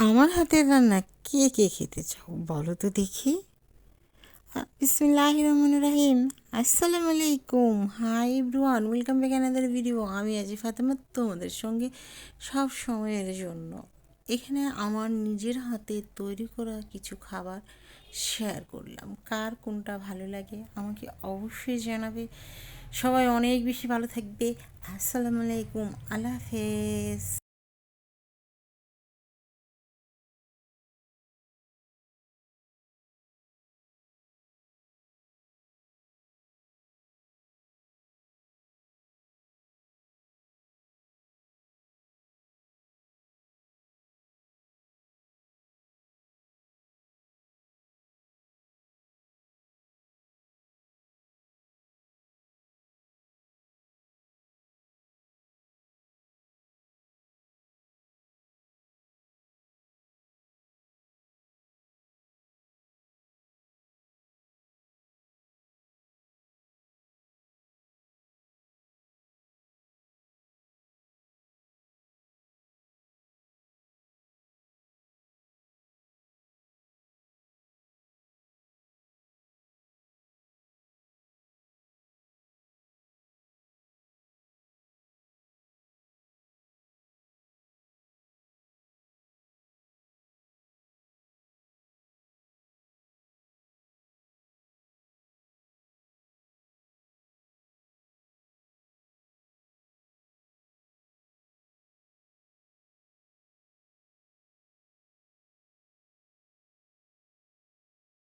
আমার হাতের রান্না কে কে খেতে চাও বলো তো দেখি। বিসমিল্লাহির রহমানির রহিম। আসসালামু আলাইকুম, hi everyone, welcome back another video. আমি আজি ফাতেমা, তোমাদের সঙ্গে সব সময়ের জন্য এখানে আমার নিজের হাতে তৈরি করা কিছু খাবার শেয়ার করলাম। কার কোনটা ভালো লাগে আমাকে অবশ্যই জানাবে। সবাই অনেক বেশি ভালো থাকবে। আসসালামু আলাইকুম, আল্লাহ হাফেজ।